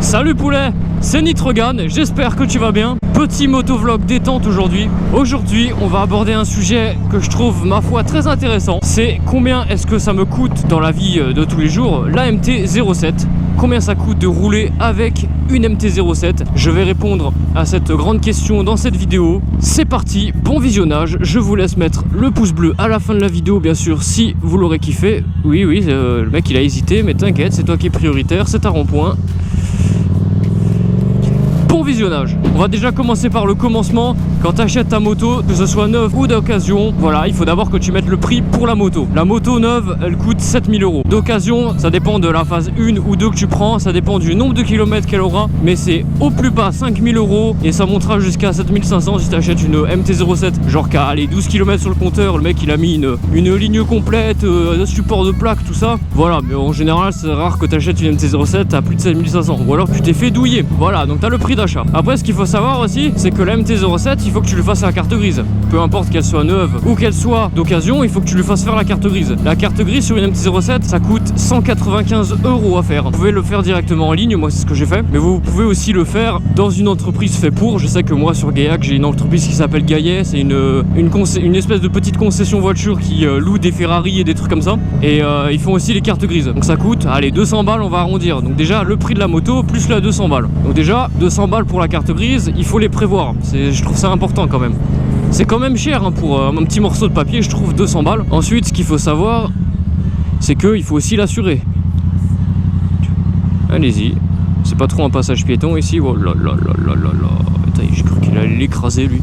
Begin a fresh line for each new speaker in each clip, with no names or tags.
Salut poulet, c'est Nitrogan, j'espère que tu vas bien. Petit motovlog détente aujourd'hui. Aujourd'hui, on va aborder un sujet que je trouve, ma foi, très intéressant. C'est combien est-ce que ça me coûte dans la vie de tous les jours, la MT-07. Combien ça coûte de rouler avec une MT-07? Je vais répondre à cette grande question dans cette vidéo. C'est parti, bon visionnage. Je vous laisse mettre le pouce bleu à la fin de la vidéo, bien sûr, si vous l'aurez kiffé. Oui, le mec il a hésité, mais t'inquiète, c'est toi qui es prioritaire, c'est un rond-point. Bon visionnage. On va déjà commencer par le commencement. Quand tu achètes ta moto, que ce soit neuve ou d'occasion, voilà, il faut d'abord que tu mettes le prix pour la moto. La moto neuve, elle coûte 7000 €. D'occasion, ça dépend de la phase 1 ou 2 que tu prends, ça dépend du nombre de kilomètres qu'elle aura, mais c'est au plus bas 5000 € et ça montera jusqu'à 7500 si tu achètes une MT-07, genre qu'à aller 12 km sur le compteur, le mec il a mis une ligne complète, un support de plaque, tout ça. Voilà, mais en général, c'est rare que tu achètes une MT-07 à plus de 7500 ou alors tu t'es fait douiller. Voilà, donc tu as le prix d'achat. Après, ce qu'il faut savoir aussi, c'est que la MT-07, il faut que tu le fasses à la carte grise. Peu importe qu'elle soit neuve ou qu'elle soit d'occasion, il faut que tu lui fasses faire la carte grise. La carte grise sur une MT-07, ça coûte 195 € à faire. Vous pouvez le faire directement en ligne, moi c'est ce que j'ai fait, mais vous pouvez aussi le faire dans une entreprise fait pour. Je sais que moi sur Gaillac, j'ai une entreprise qui s'appelle Gaillet, c'est une espèce de petite concession voiture qui loue des Ferrari et des trucs comme ça. Et ils font aussi les cartes grises. Donc ça coûte, allez, 200 balles, on va arrondir. Donc déjà, le prix de la moto plus la 200 balles. Donc déjà, 200 balles pour la carte grise, il faut les prévoir. Je trouve ça important quand même. C'est quand même cher hein, pour un petit morceau de papier, je trouve 200 balles. Ensuite, ce qu'il faut savoir, c'est qu'il faut aussi l'assurer. Allez-y. C'est pas trop un passage piéton ici. Oh là là là là là là. J'ai cru qu'il allait l'écraser lui.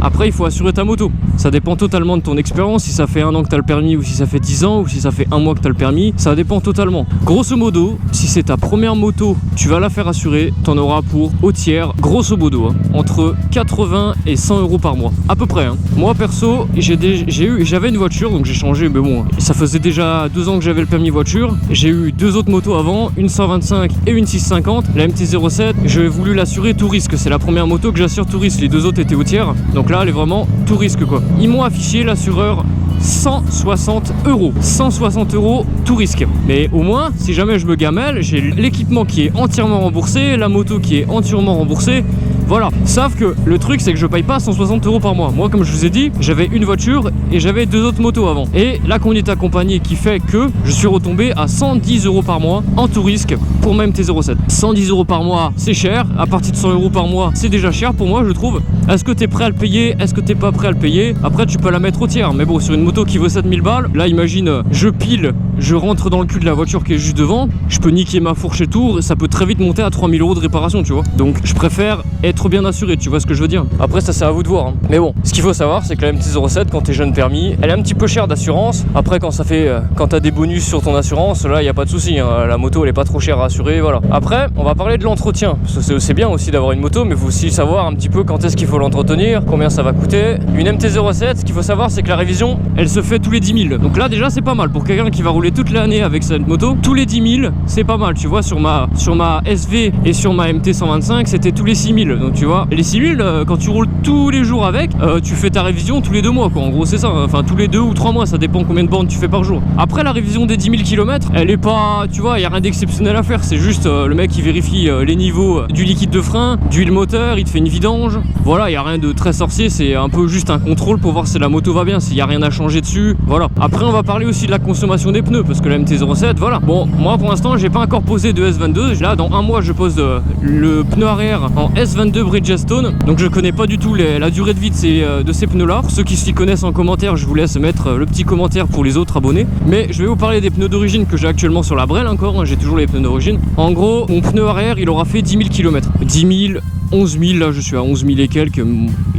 Après, il faut assurer ta moto. Ça dépend totalement de ton expérience, si ça fait 1 an que tu as le permis ou si ça fait 10 ans ou si ça fait 1 mois que tu as le permis, ça dépend totalement. Grosso modo, si c'est ta première moto, tu vas la faire assurer, tu en auras pour au tiers, grosso modo, hein, entre 80 et 100 € par mois, à peu près. Hein. Moi perso, j'avais une voiture, donc j'ai changé, mais bon, ça faisait déjà 2 ans que j'avais le permis voiture. J'ai eu 2 autres motos avant, une 125 et une 650. La MT-07, j'ai voulu l'assurer tout risque, c'est la première moto que j'assure tout risque, les 2 autres étaient au tiers, donc là elle est vraiment tout risque quoi. Ils m'ont affiché l'assureur 160 €. 160 € tout risque. Mais au moins, si jamais je me gamelle, j'ai l'équipement qui est entièrement remboursé, la moto qui est entièrement remboursée. Voilà. Sauf que le truc, c'est que je paye pas 160 € par mois. Moi, comme je vous ai dit, j'avais une voiture et j'avais 2 autres motos avant. Et la conduite accompagnée qui fait que je suis retombé à 110 € par mois en tout risque pour ma MT-07. 110 € par mois, c'est cher. À partir de 100 € par mois, c'est déjà cher pour moi, je trouve. Est-ce que tu es prêt à le payer? Est-ce que tu n'es pas prêt à le payer? Après, tu peux la mettre au tiers. Mais bon, sur une moto qui vaut 7000 balles, là, imagine, je rentre dans le cul de la voiture qui est juste devant, je peux niquer ma fourche et tout, ça peut très vite monter à 3000 € de réparation, tu vois. Donc, je préfère être bien assuré, tu vois ce que je veux dire. Après, ça, c'est à vous de voir. Hein. Mais bon, ce qu'il faut savoir, c'est que la MT-07, quand t'es jeune permis, elle est un petit peu chère d'assurance. Après, quand t'as des bonus sur ton assurance, là, il n'y a pas de souci. Hein. La moto, elle est pas trop chère à assurer, voilà. Après, on va parler de l'entretien. Parce que c'est bien aussi d'avoir une moto, mais il faut aussi savoir un petit peu quand est-ce qu'il faut l'entretenir, combien ça va coûter. Une MT-07, ce qu'il faut savoir, c'est que la révision, elle se fait tous les 10 000. Donc là, déjà, c'est pas mal. Pour quelqu'un qui va rouler toute l'année avec cette moto, tous les 10 000, c'est pas mal. Tu vois, sur ma SV et sur ma MT-125, c'était tous les 6 000. Donc tu vois, les 6 000, quand tu roules tous les jours avec, tu fais ta révision tous les 2 mois, quoi. En gros, c'est ça. Enfin, tous les 2 ou 3 mois, ça dépend combien de bornes tu fais par jour. Après, la révision des 10 000 km, elle est pas, tu vois, il y a rien d'exceptionnel à faire. C'est juste le mec qui vérifie les niveaux du liquide de frein, d'huile moteur, il te fait une vidange. Voilà, il y a rien de très sorcier. C'est un peu juste un contrôle pour voir si la moto va bien, s'il y a rien à changer dessus. Voilà. Après, on va parler aussi de la consommation des pneus, parce que la MT-07, voilà. Bon, moi pour l'instant, j'ai pas encore posé de S22. Là, dans 1 mois, je pose le pneu arrière en S22 Bridgestone. Donc, je connais pas du tout la durée de vie de ces pneus-là. Pour ceux qui s'y connaissent en commentaire, je vous laisse mettre le petit commentaire pour les autres abonnés. Mais je vais vous parler des pneus d'origine que j'ai actuellement sur la Brel encore. Hein, j'ai toujours les pneus d'origine. En gros, mon pneu arrière, il aura fait 10 000 km. 10 000, 11 000, là je suis à 11 000 et quelques.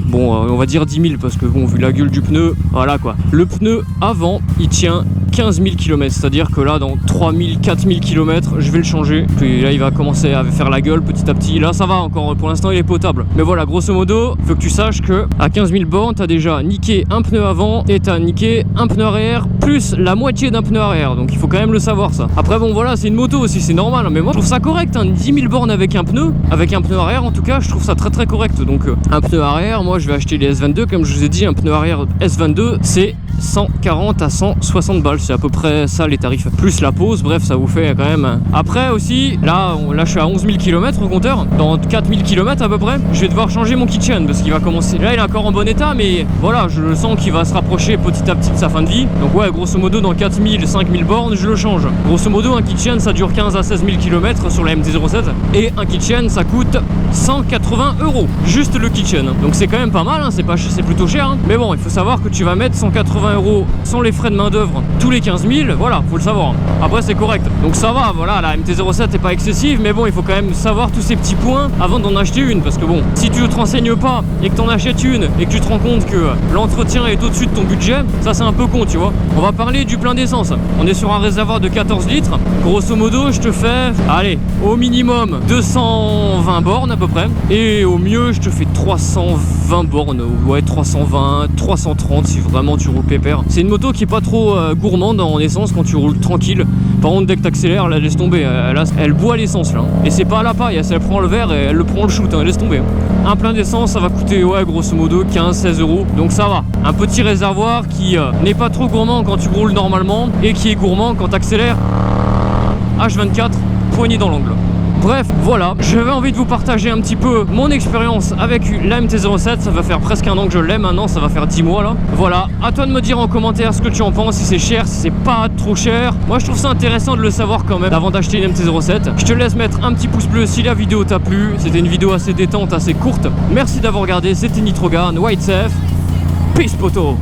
Bon, on va dire 10 000 parce que bon, vu la gueule du pneu, voilà quoi. Le pneu avant, il tient 15 000 km, c'est-à-dire que là, dans 3 000, 4 000 km, je vais le changer. Puis là, il va commencer à faire la gueule petit à petit. Là, ça va encore, pour l'instant, il est potable. Mais voilà, grosso modo, il faut que tu saches que à 15 000 bornes, tu as déjà niqué un pneu avant et tu as niqué un pneu arrière, plus la moitié d'un pneu arrière. Donc, il faut quand même le savoir, ça. Après, bon, voilà, c'est une moto aussi, c'est normal. Mais moi, je trouve ça correct, hein, 10 000 bornes avec un pneu arrière, en tout cas, je trouve ça très très correct. Donc, un pneu arrière, moi, je vais acheter les S22, comme je vous ai dit, un pneu arrière S22, c'est 140 à 160 balles, c'est à peu près ça les tarifs, plus la pause, bref ça vous fait quand même. Après aussi, là je suis à 11 000 km au compteur, dans 4 000 km à peu près, je vais devoir changer mon kitchen parce qu'il va commencer, là il est encore en bon état mais voilà, je le sens qu'il va se rapprocher petit à petit de sa fin de vie, donc ouais grosso modo dans 4 000, 5 000 bornes je le change. Grosso modo un kitchen ça dure 15 à 16 000 km sur la MT-07 et un kitchen ça coûte 180 €, juste le kitchen, donc c'est quand même pas mal, hein. C'est plutôt cher, hein. Mais bon il faut savoir que tu vas mettre 180 € sans les frais de main d'œuvre tous les 15 000, voilà, faut le savoir. Après c'est correct, donc ça va, voilà, la MT-07 est pas excessive, mais bon il faut quand même savoir tous ces petits points avant d'en acheter une, parce que bon, si tu te renseignes pas et que t'en achètes une et que tu te rends compte que l'entretien est au-dessus de ton budget, ça c'est un peu con, tu vois. On va parler du plein d'essence. On est sur un réservoir de 14 litres, grosso modo je te fais, allez, au minimum 220 bornes à peu près, et au mieux je te fais 320 bornes, ouais 320, 330 si vraiment tu roules pépère. C'est une moto qui est pas trop gourmande en essence quand tu roules tranquille. Par contre dès que t'accélères, là laisse tomber, elle boit l'essence là. Et c'est pas à la paille, elle prend le verre et elle le prend le shoot, hein, laisse tomber. Un plein d'essence ça va coûter ouais grosso modo 15-16 €, donc ça va. Un petit réservoir qui n'est pas trop gourmand quand tu roules normalement et qui est gourmand quand t'accélères. H24, poignée dans l'angle. Bref, voilà, j'avais envie de vous partager un petit peu mon expérience avec la MT-07, ça va faire presque un an que je l'ai maintenant, ça va faire 10 mois là. Voilà, à toi de me dire en commentaire ce que tu en penses, si c'est cher, si c'est pas trop cher. Moi je trouve ça intéressant de le savoir quand même avant d'acheter une MT-07. Je te laisse mettre un petit pouce bleu si la vidéo t'a plu, c'était une vidéo assez détente, assez courte. Merci d'avoir regardé, c'était Nitrogan, White Safe, peace poto.